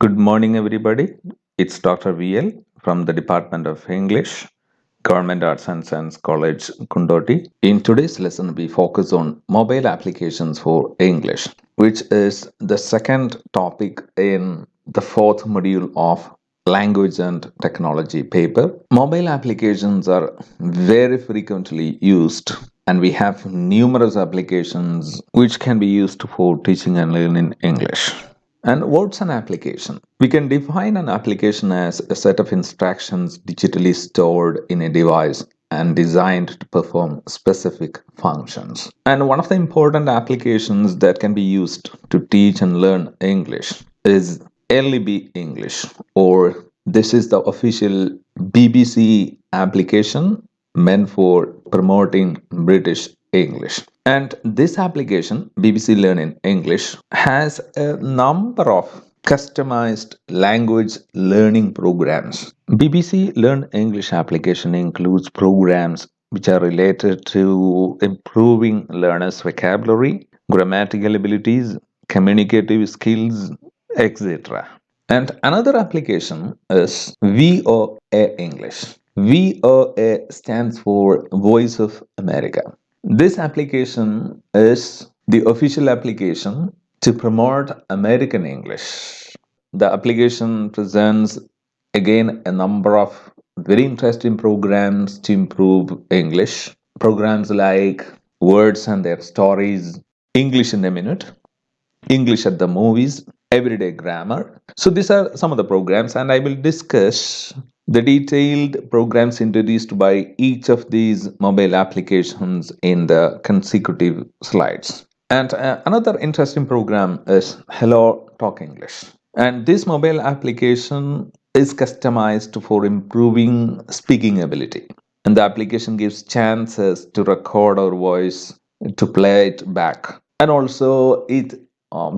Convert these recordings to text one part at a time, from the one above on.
Good morning, everybody. It's Dr. VL from the Department of English, Government Arts and Science College, Kundoti. In today's lesson, we focus on mobile applications for English, which is the second topic in the fourth module of Language and Technology paper. Mobile applications are very frequently used, and we have numerous applications which can be used for teaching and learning English. And what's an application? We can define an application as a set of instructions digitally stored in a device and designed to perform specific functions. And one of the important applications that can be used to teach and learn English is LEB English, or this is the official BBC application meant for promoting British English. And this application, BBC Learn in English, has a number of customized language learning programs. BBC Learn English application includes programs which are related to improving learners' vocabulary, grammatical abilities, communicative skills, etc. And another application is VOA English. VOA stands for Voice of America. This application is the official application to promote American English. The application presents again a number of very interesting programs to improve English. Programs like Words and Their Stories, English in a Minute, English at the Movies, Everyday Grammar. So these are some of the programs, and I will discuss the detailed programs introduced by each of these mobile applications in the consecutive slides. And another interesting program is Hello Talk English. And this mobile application is customized for improving speaking ability. And the application gives chances to record our voice, to play it back. And also it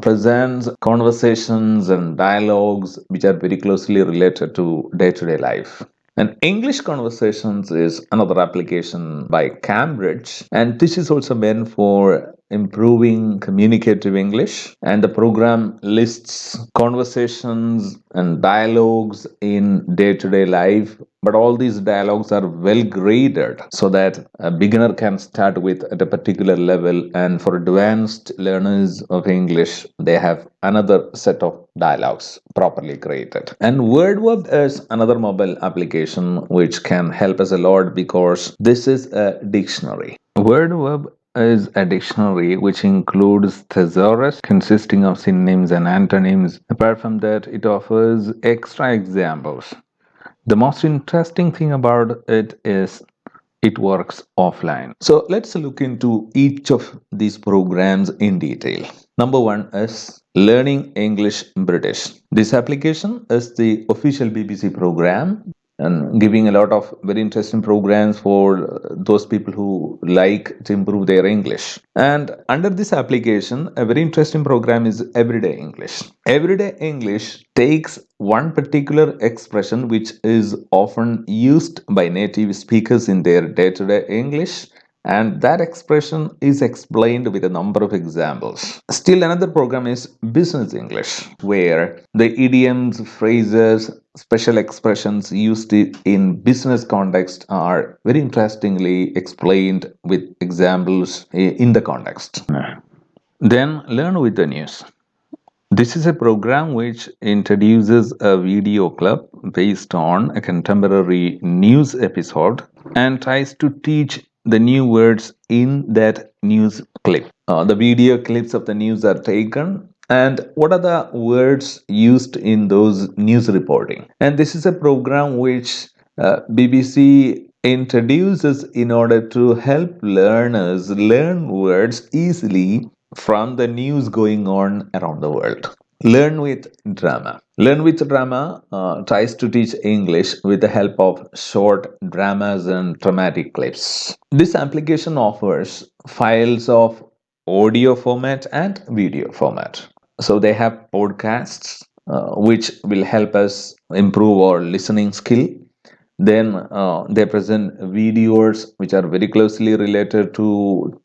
presents conversations and dialogues which are very closely related to day-to-day life. And English Conversations is another application by Cambridge, and this is also meant for improving communicative English. And the program lists conversations and dialogues in day-to-day life, but all these dialogues are well graded so that a beginner can start with at a particular level, and for advanced learners of English, they have another set of dialogues properly graded. And WordWeb is another mobile application which can help us a lot because this is a dictionary. WordWeb is a dictionary which includes thesaurus consisting of synonyms and antonyms. Apart from that, it offers extra examples. The most interesting thing about it is it works offline. So let's look into each of these programs in detail. Number one is Learning English British. This application is the official BBC program and giving a lot of very interesting programs for those people who like to improve their English. And under this application, a very interesting program is Everyday English. Everyday English takes one particular expression which is often used by native speakers in their day-to-day English, and that expression is explained with a number of examples. Still another program is Business English, where the idioms, phrases, special expressions used in business context are very interestingly explained with examples in the context. Then Learn with the News. This is a program which introduces a video clip based on a contemporary news episode and tries to teach the new words in that news clip. The video clips of the news are taken, and what are the words used in those news reporting. And this is a program which BBC introduces in order to help learners learn words easily from the news going on around the world. Learn with Drama. Learn with Drama tries to teach English with the help of short dramas and dramatic clips. This application offers files of audio format and video format. So they have podcasts which will help us improve our listening skill. Then they present videos which are very closely related to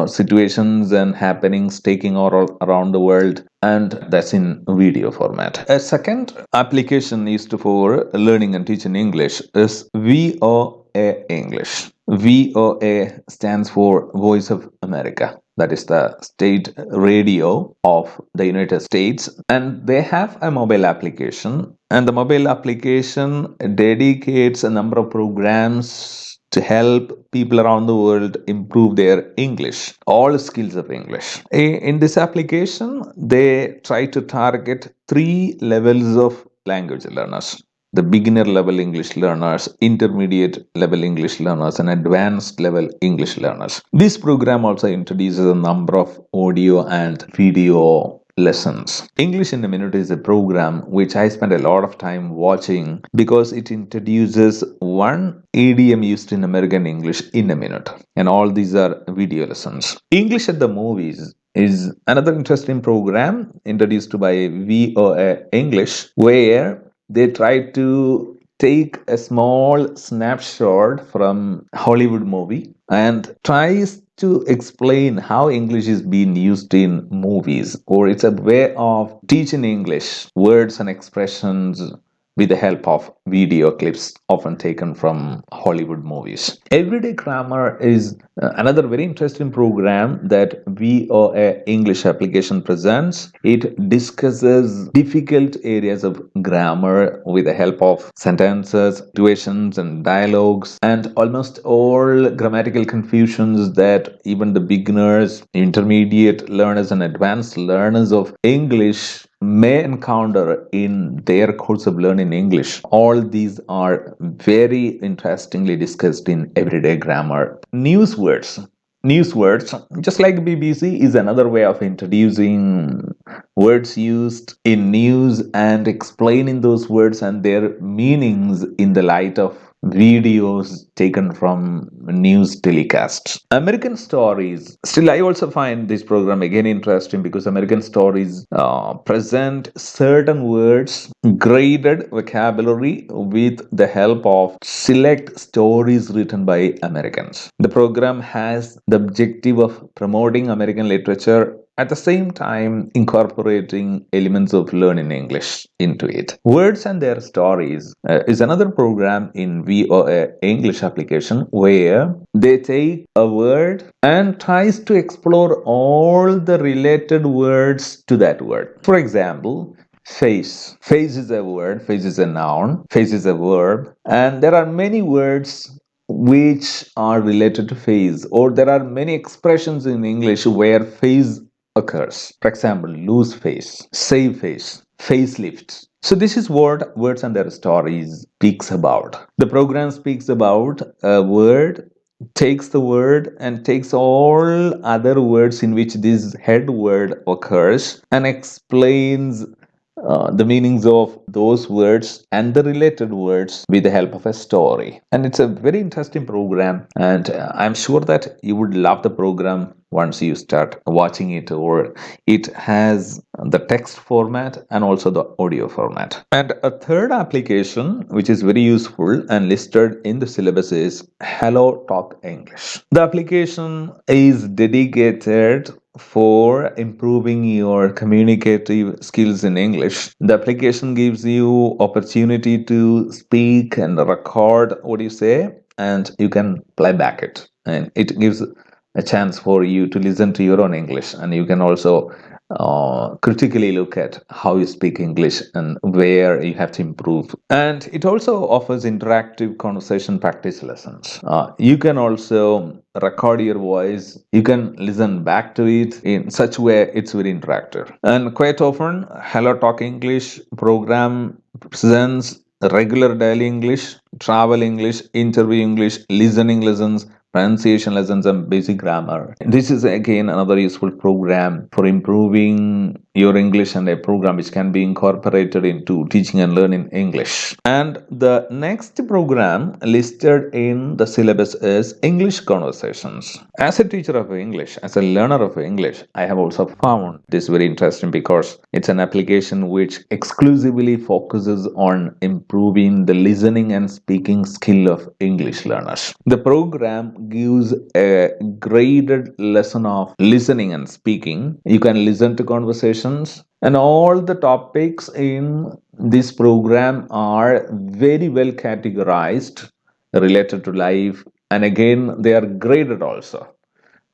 situations and happenings taking all around the world, and that's in video format. A second application used for learning and teaching English is VOA English. VOA stands for Voice of America. That is the state radio of the United States, and they have a mobile application, and the mobile application dedicates a number of programs to help people around the world improve their English, all skills of English. In this application, they try to target three levels of language learners: the beginner level English learners, intermediate level English learners, and advanced level English learners. This program also introduces a number of audio and video lessons. English in a Minute is a program which I spend a lot of time watching because it introduces one idiom used in American English in a minute, and all these are video lessons. English at the Movies is another interesting program introduced by VOA English, where they try to take a small snapshot from Hollywood movie and tries to explain how English is being used in movies, or it's a way of teaching English words and expressions with the help of video clips often taken from Hollywood movies. Everyday Grammar is another very interesting program that VOA English application presents. It discusses difficult areas of grammar with the help of sentences, situations, and dialogues, and almost all grammatical confusions that even the beginners, intermediate learners, and advanced learners of English may encounter in their course of learning English. All these are very interestingly discussed in Everyday Grammar. Newswords, just like BBC, is another way of introducing words used in news and explaining those words and their meanings in the light of videos taken from news telecasts. American Stories. Still, I also find this program again interesting because American Stories present certain words, graded vocabulary with the help of select stories written by Americans. The program has the objective of promoting American literature, at the same time incorporating elements of learning English into it. Words and Their Stories is another program in VOA English application where they take a word and tries to explore all the related words to that word. For example, face. Face is a word, face is a noun, face is a verb, and there are many words which are related to face, or there are many expressions in English where face occurs. For example, lose face, save face, facelift. So this is what Words and Their Stories speaks about. The program speaks about a word, takes the word and takes all other words in which this head word occurs and explains the meanings of those words and the related words with the help of a story. And it's a very interesting program, and I'm sure that you would love the program once you start watching it, or it has the text format and also the audio format. And a third application which is very useful and listed in the syllabus is Hello Talk English. The application is dedicated for improving your communicative skills in English. The application gives you opportunity to speak and record what you say, and you can play back it, and it gives a chance for you to listen to your own English, and you can also critically look at how you speak English and where you have to improve. And it also offers interactive conversation practice lessons. You can also record your voice, you can listen back to it in such way it's very interactive. And quite often Hello Talk English program presents regular daily English, travel English, interview English, listening lessons, pronunciation lessons, and basic grammar. This is again another useful program for improving your English, and a program which can be incorporated into teaching and learning English. And the next program listed in the syllabus is English Conversations. As a teacher of English, as a learner of English, I have also found this very interesting because it's an application which exclusively focuses on improving the listening and speaking skill of English learners. The program gives a graded lesson of listening and speaking. You can listen to conversations, and all the topics in this program are very well categorized related to life, and again, they are graded also.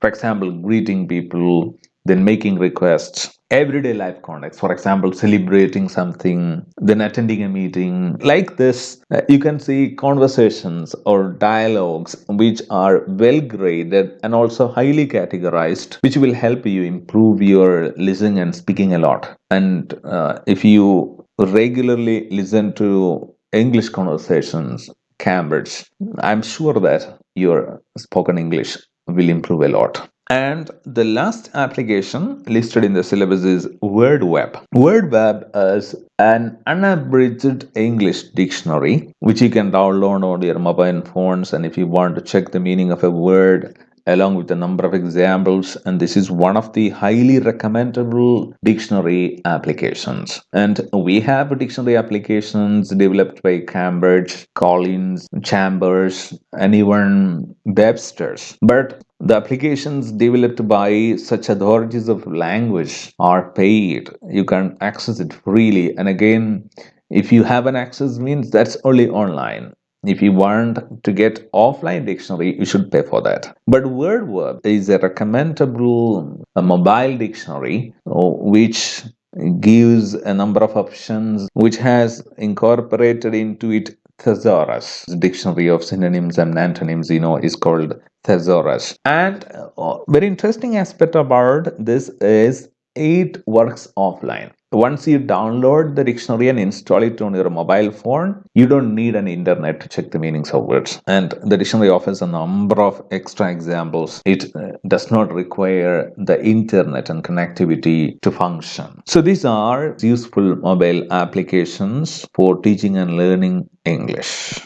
For example, greeting people, then making requests, everyday life context. For example, celebrating something, then attending a meeting. Like this, you can see conversations or dialogues which are well graded and also highly categorized, which will help you improve your listening and speaking a lot. And if you regularly listen to English conversations, Cambridge, I'm sure that your spoken English will improve a lot. And the last application listed in the syllabus is WordWeb. WordWeb is an unabridged English dictionary which you can download on your mobile phones. And if you want to check the meaning of a word along with a number of examples, and this is one of the highly recommendable dictionary applications. And we have dictionary applications developed by Cambridge, Collins, Chambers, and even Webster's. But the applications developed by such authorities of language are paid. You can access it freely. And again, if you have an access means that's only online. If you want to get offline dictionary, you should pay for that. But WordWeb is a recommendable mobile dictionary which gives a number of options, which has incorporated into it thesaurus. Dictionary of synonyms and antonyms, is called thesaurus. And very interesting aspect about this is it works offline. Once you download the dictionary and install it on your mobile phone, you don't need an internet to check the meanings of words. And the dictionary offers a number of extra examples. It does not require the internet and connectivity to function. So these are useful mobile applications for teaching and learning English.